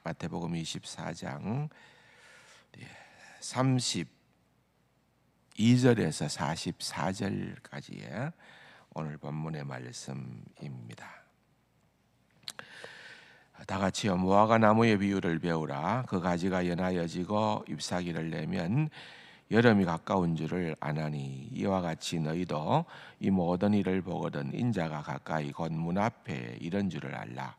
마태복음 24장 32절에서 44절까지의 오늘 본문의 말씀입니다. 다 같이요. 무화과 나무의 비유를 배우라. 그 가지가 연하여지고 잎사귀를 내면 여름이 가까운 줄을 아나니, 이와 같이 너희도 이 모든 일을 보거든 인자가 가까이 곧 문 앞에 이른 줄을 알라.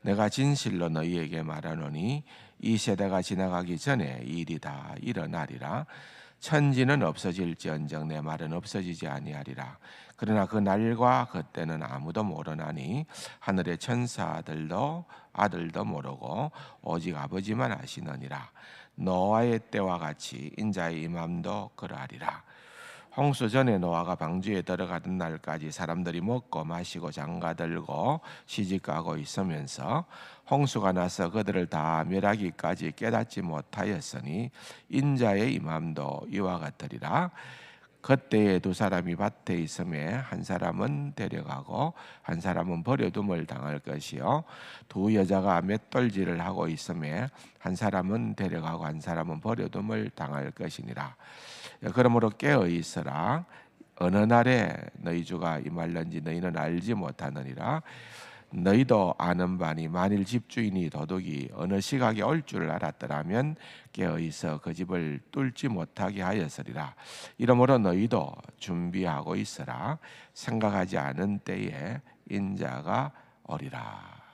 내가 진실로 너희에게 말하노니 이 세대가 지나가기 전에 이 일이 다 일어나리라. 천지는 없어질지언정 내 말은 없어지지 아니하리라. 그러나 그 날과 그 때는 아무도 모르나니 하늘의 천사들도 아들도 모르고 오직 아버지만 아시느니라. 노아의 때와 같이 인자의 임함도 그러하리라. 홍수 전에 노아가 방주에 들어가던 날까지 사람들이 먹고 마시고 장가들고 시집가고 있으면서 홍수가 나서 그들을 다 멸하기까지 깨닫지 못하였으니 인자의 임함도 이와 같으리라. 그때에 두 사람이 밭에 있음에 한 사람은 데려가고 한 사람은 버려둠을 당할 것이요, 두 여자가 맷돌질을 하고 있음에 한 사람은 데려가고 한 사람은 버려둠을 당할 것이니라. 그러므로 깨어 있으라. 어느 날에 너희 주가 임할는지 너희는 알지 못하느니라. 너희도 아는 바니 만일 집주인이 도둑이 어느 시각에 올 줄을 알았더라면 깨어 있어 그 집을 뚫지 못하게 하였으리라. 이러므로 너희도 준비하고 있으라. 생각하지 않은 때에 인자가 오리라.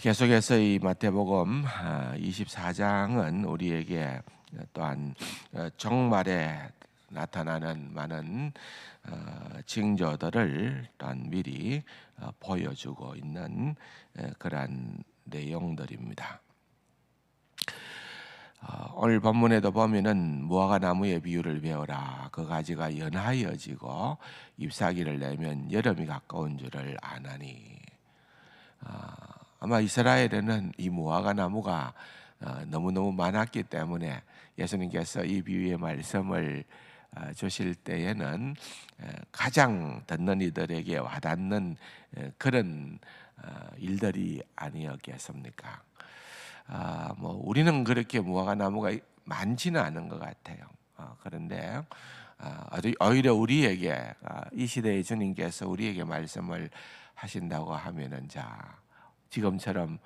계속해서 이 마태복음 24장은 우리에게 또한 종말에 나타나는 많은 징조들을 또한 미리 보여주고 있는 그러한 내용들입니다. 오늘 본문에도 보면은 무화과 나무의 비유를 배워라. 그 가지가 연하여지고 잎사귀를 내면 여름이 가까운 줄을 아나니. 아마 이스라엘에는 이 무화과 나무가 너무너무 많았기 때문에 예수님께서 이 비유의 말씀을 주실 때에는 가장 듣는 이들에게 와닿는 그런 일들이 아니었겠습니까? 우리는 그렇게 무화과 나무가 많지는 않은 것 같아요. 그런데 오히려 우리에게 이 시대의 주님께서 우리에게 말씀을 하신다고 하면은, 자, 지금처럼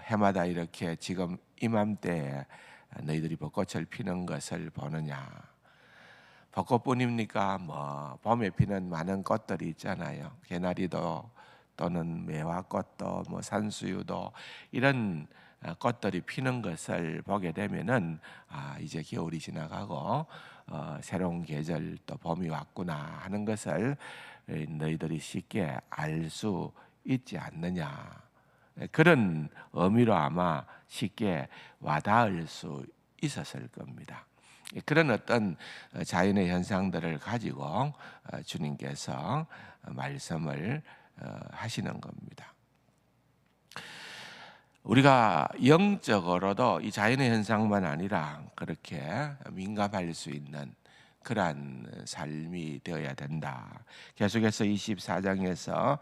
해마다 이렇게 지금 이맘때에 너희들이 벚꽃을 피는 것을 보느냐? 벚꽃뿐입니까? 봄에 피는 많은 꽃들이 있잖아요. 개나리도 또는 매화꽃도 산수유도 이런 꽃들이 피는 것을 보게 되면은 이제 겨울이 지나가고 새로운 계절 또 봄이 왔구나 하는 것을 너희들이 쉽게 알 수 있지 않느냐. 그런 의미로 아마 쉽게 와닿을 수 있었을 겁니다. 그런 어떤 자연의 현상들을 가지고 주님께서 말씀을 하시는 겁니다. 우리가 영적으로도 이 자연의 현상만 아니라 그렇게 민감할 수 있는 그러한 삶이 되어야 된다. 계속해서 24장에서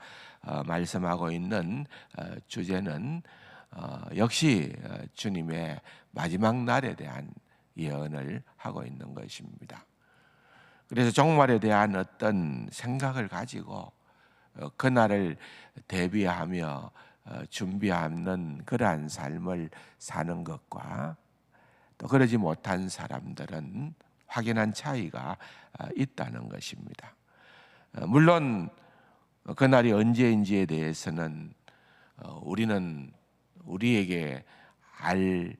말씀하고 있는 주제는 역시 주님의 마지막 날에 대한 예언을 하고 있는 것입니다. 그래서 종말에 대한 어떤 생각을 가지고 그날을 대비하며 준비하는 그러한 삶을 사는 것과 또 그러지 못한 사람들은 확연한 차이가 있다는 것입니다. 물론 그날이 언제인지에 대해서는 우리는 우리에게 알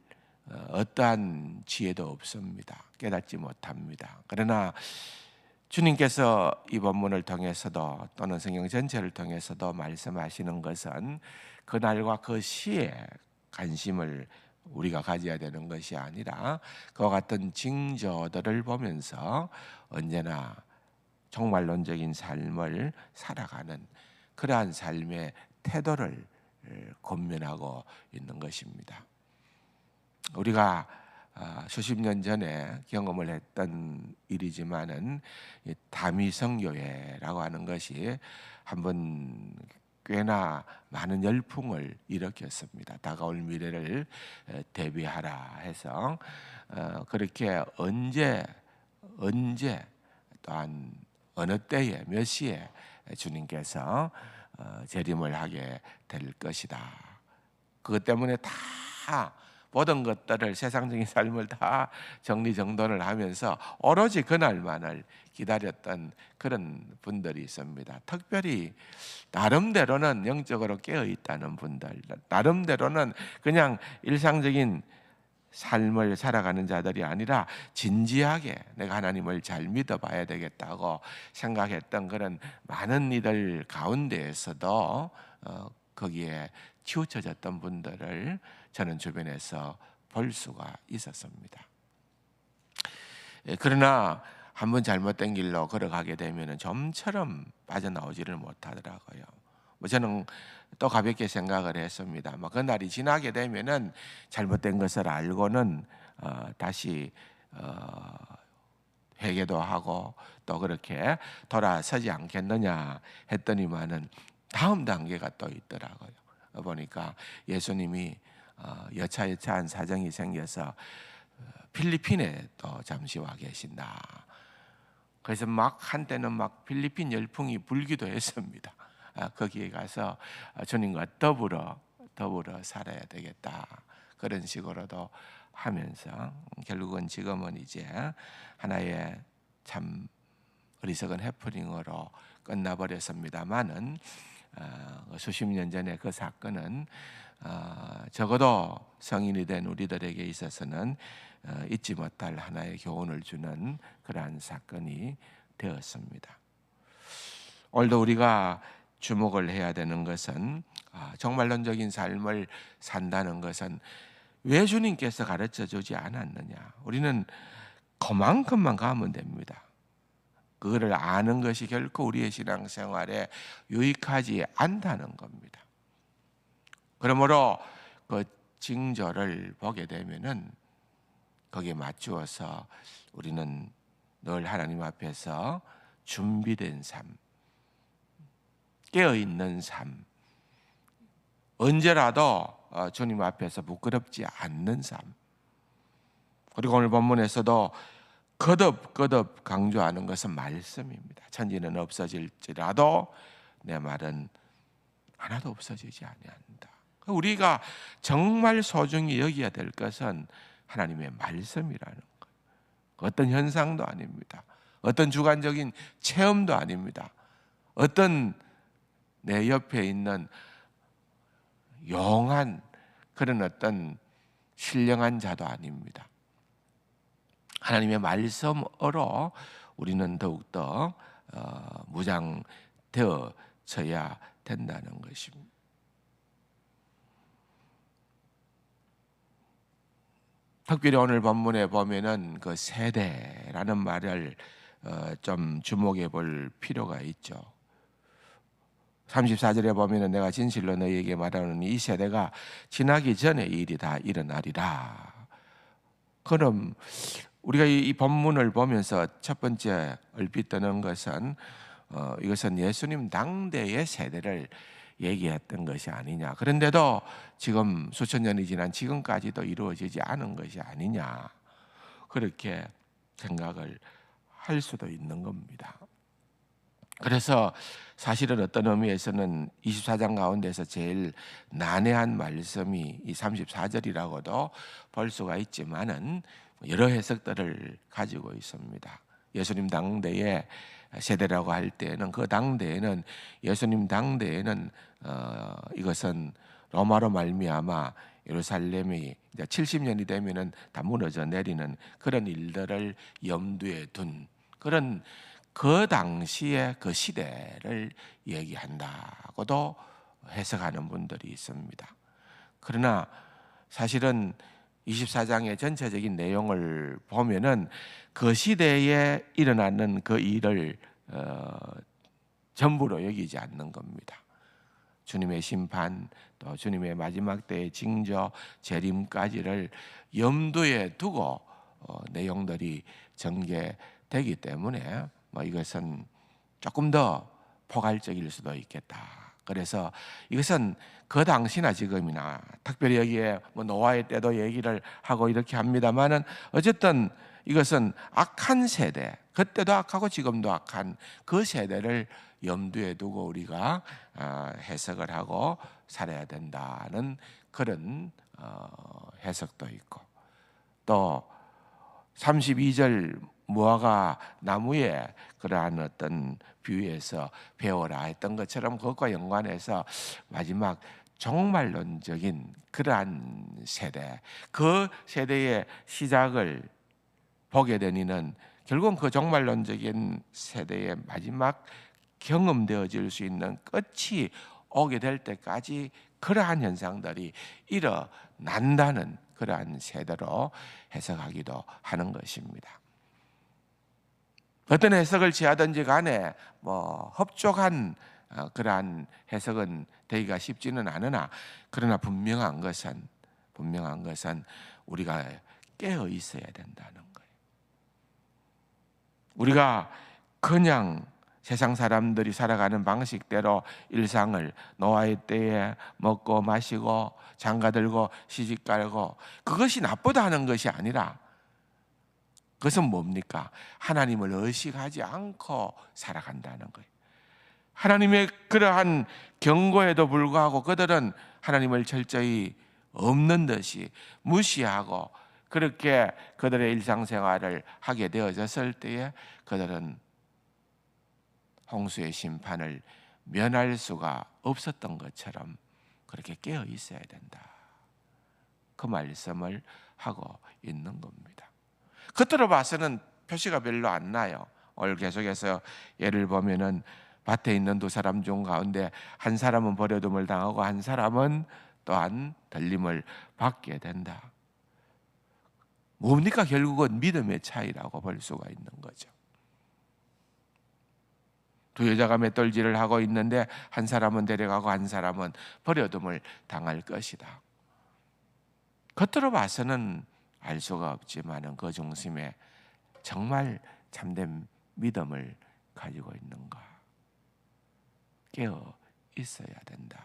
어떠한 지혜도 없습니다. 깨닫지 못합니다. 그러나 주님께서 이 본문을 통해서도 또는 성경 전체를 통해서도 말씀하시는 것은 그날과 그 시에 관심을 우리가 가져야 되는 것이 아니라 그와 같은 징조들을 보면서 언제나 종말론적인 삶을 살아가는 그러한 삶의 태도를 권면하고 있는 것입니다. 우리가 수십 년 전에 경험을 했던 일이지만은 다미성교회라고 하는 것이 한번 꽤나 많은 열풍을 일으켰습니다. 다가올 미래를 대비하라 해서 그렇게 언제 또한 어느 때에 몇 시에 주님께서 재림을 하게 될 것이다. 그것 때문에 다 모든 것들을 세상적인 삶을 다 정리정돈을 하면서 오로지 그날만을 기다렸던 그런 분들이 있습니다. 특별히 나름대로는 영적으로 깨어 있다는 분들, 나름대로는 그냥 일상적인 삶을 살아가는 자들이 아니라 진지하게 내가 하나님을 잘 믿어봐야 되겠다고 생각했던 그런 많은 이들 가운데에서도 거기에 치우쳐졌던 분들을 저는 주변에서 볼 수가 있었습니다. 그러나 한번 잘못된 길로 걸어가게 되면 좀처럼 빠져나오지를 못하더라고요. 저는 또 가볍게 생각을 했습니다. 그 날이 지나게 되면은 잘못된 것을 알고는 다시 회개도 하고 또 그렇게 돌아서지 않겠느냐 했더니만은 다음 단계가 또 있더라고요. 보니까 예수님이 여차여차한 사정이 생겨서 필리핀에 또 잠시 와 계신다. 그래서 한때는 필리핀 열풍이 불기도 했습니다. 거기에 가서 주님과 더불어 살아야 되겠다. 그런 식으로도 하면서 결국은 지금은 이제 하나의 참 어리석은 해프닝으로 끝나버렸습니다만은 수십 년 전에 그 사건은 적어도 성인이 된 우리들에게 있어서는 잊지 못할 하나의 교훈을 주는 그러한 사건이 되었습니다. 오늘도 우리가 주목을 해야 되는 것은 정말론적인 삶을 산다는 것은 왜 주님께서 가르쳐 주지 않았느냐. 우리는 그만큼만 가면 됩니다. 그거를 아는 것이 결코 우리의 신앙생활에 유익하지 않다는 겁니다. 그러므로 그 징조를 보게 되면은 거기에 맞추어서 우리는 늘 하나님 앞에서 준비된 삶, 깨어있는 삶, 언제라도 주님 앞에서 부끄럽지 않는 삶, 그리고 오늘 본문에서도 거듭 강조하는 것은 말씀입니다. 천지는 없어질지라도 내 말은 하나도 없어지지 아니한다. 우리가 정말 소중히 여겨야 될 것은 하나님의 말씀이라는 것. 어떤 현상도 아닙니다. 어떤 주관적인 체험도 아닙니다. 어떤 내 옆에 있는 용한 그런 어떤 신령한 자도 아닙니다. 하나님의 말씀으로 우리는 더욱더 무장되어져야 된다는 것입니다. 특별히 오늘 본문에 보면은 그 세대라는 말을 좀 주목해 볼 필요가 있죠. 34절에 보면은 내가 진실로 너희에게 말하노니 이 세대가 지나기 전에 이 일이 다 일어나리라. 그럼 우리가 이 본문을 보면서 첫 번째 얼핏 드는 것은 이것은 예수님 당대의 세대를 얘기했던 것이 아니냐. 그런데도 지금 수천 년이 지난 지금까지도 이루어지지 않은 것이 아니냐. 그렇게 생각을 할 수도 있는 겁니다. 그래서 사실은 어떤 의미에서는 24장 가운데서 제일 난해한 말씀이 이 34절이라고도 볼 수가 있지만은 여러 해석들을 가지고 있습니다. 예수님 당대의 세대라고 할 때는 그 당대에는 예수님 당대에는 이것은 로마로 말미암아 예루살렘이 이제 70년이 되면은 다 무너져 내리는 그런 일들을 염두에 둔 그런 그 당시의 그 시대를 얘기한다고도 해석하는 분들이 있습니다. 그러나 사실은 24장의 전체적인 내용을 보면은 그 시대에 일어나는 그 일을 전부로 여기지 않는 겁니다. 주님의 심판, 또 주님의 마지막 때의 징조, 재림까지를 염두에 두고 내용들이 전개되기 때문에 이것은 조금 더 포괄적일 수도 있겠다. 그래서 이것은 그 당시나 지금이나 특별히 여기에 뭐 노아의 때도 얘기를 하고 이렇게 합니다만은 어쨌든 이것은 악한 세대, 그때도 악하고 지금도 악한 그 세대를 염두에 두고 우리가 해석을 하고 살아야 된다는 그런 해석도 있고, 또 32절 무화과 나무에 그러한 어떤 비유에서 배워라 했던 것처럼 그것과 연관해서 마지막 종말론적인 그러한 세대, 그 세대의 시작을 보게 되니는 결국은 그 종말론적인 세대의 마지막 경험되어질 수 있는 끝이 오게 될 때까지 그러한 현상들이 일어난다는 그러한 세대로 해석하기도 하는 것입니다. 어떤 해석을 취하든지 간에 뭐 흡족한 그러한 해석은 되기가 쉽지는 않으나, 그러나 분명한 것은 우리가 깨어 있어야 된다는 거예요. 우리가 그냥 세상 사람들이 살아가는 방식대로 일상을 노아의 때에 먹고 마시고 장가들고 시집가고, 그것이 나쁘다 하는 것이 아니라 그것은 뭡니까? 하나님을 의식하지 않고 살아간다는 거예요. 하나님의 그러한 경고에도 불구하고 그들은 하나님을 철저히 없는 듯이 무시하고 그렇게 그들의 일상생활을 하게 되어졌을 때에 그들은 홍수의 심판을 면할 수가 없었던 것처럼 그렇게 깨어 있어야 된다, 그 말씀을 하고 있는 겁니다. 겉으로 봐서는 표시가 별로 안 나요. 오늘 계속해서 예를 보면은 밭에 있는 두 사람 중 가운데 한 사람은 버려둠을 당하고 한 사람은 또한 들림을 받게 된다. 뭡니까? 결국은 믿음의 차이라고 볼 수가 있는 거죠. 두 여자가 맷돌질을 하고 있는데 한 사람은 데려가고 한 사람은 버려둠을 당할 것이다. 겉으로 봐서는 알 수가 없지만 그 중심에 정말 참된 믿음을 가지고 있는가, 깨어 있어야 된다.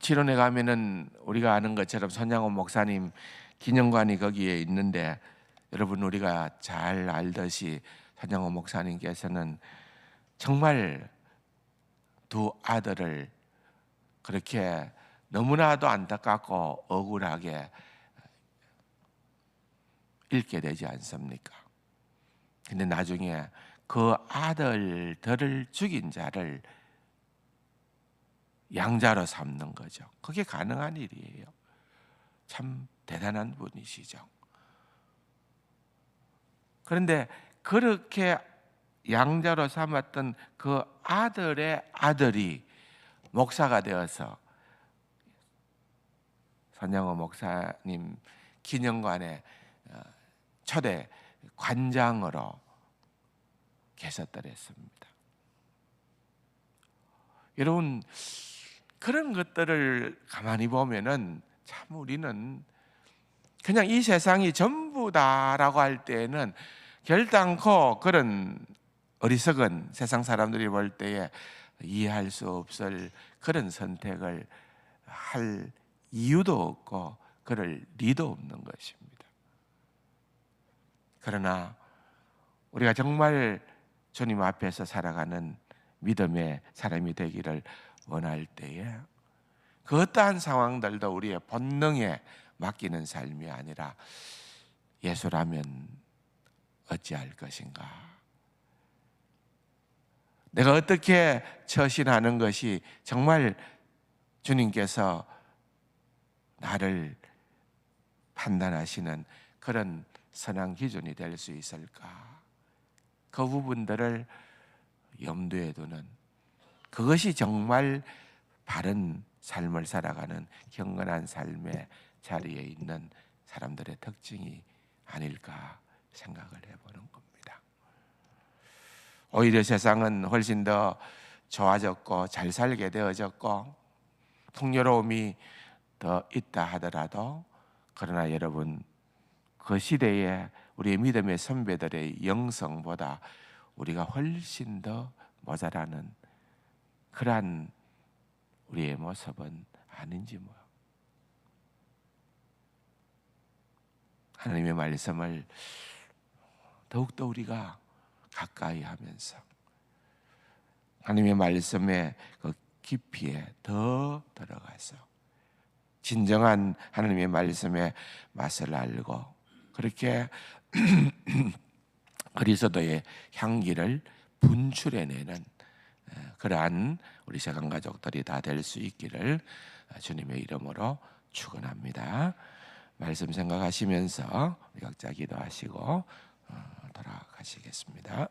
치료에 가면은 우리가 아는 것처럼 손양원 목사님 기념관이 거기에 있는데, 여러분 우리가 잘 알듯이 손양원 목사님께서는 정말 두 아들을 그렇게 너무나도 안타깝고 억울하게 잃게 되지 않습니까? 근데 나중에 그 아들들을 죽인 자를 양자로 삼는 거죠. 그게 가능한 일이에요. 참 대단한 분이시죠. 그런데 그렇게 양자로 삼았던 그 아들의 아들이 목사가 되어서 손양호 목사님 기념관의 초대 관장으로 계셨더랬습니다. 여러분, 그런 것들을 가만히 보면은 참 우리는 그냥 이 세상이 전부다라고 할 때에는 결단코 그런 어리석은 세상 사람들이 볼 때에 이해할 수 없을 그런 선택을 할 이유도 없고 그럴 리도 없는 것입니다. 그러나 우리가 정말 주님 앞에서 살아가는 믿음의 사람이 되기를 원할 때에 그 어떠한 상황들도 우리의 본능에 맡기는 삶이 아니라 예수라면 어찌할 것인가, 내가 어떻게 처신하는 것이 정말 주님께서 나를 판단하시는 그런 선한 기준이 될 수 있을까, 그 부분들을 염두에 두는, 그것이 정말 바른 삶을 살아가는 경건한 삶의 자리에 있는 사람들의 특징이 아닐까 생각을 해보는 겁니다. 오히려 세상은 훨씬 더 좋아졌고 잘 살게 되어졌고 풍요로움이 더 있다 하더라도, 그러나 여러분 그 시대에 우리의 믿음의 선배들의 영성보다 우리가 훨씬 더 모자라는 그러한 우리의 모습은 아닌지 뭐. 하나님의 말씀을 더욱더 우리가 가까이 하면서 하나님의 말씀의 그 깊이에 더 들어가서 진정한 하나님의 말씀의 맛을 알고 그렇게 그리스도의 향기를 분출해내는 그러한 우리 세상 가족들이 다 될 수 있기를 주님의 이름으로 축원합니다. 말씀 생각하시면서 각자 기도하시고 돌아가시겠습니다.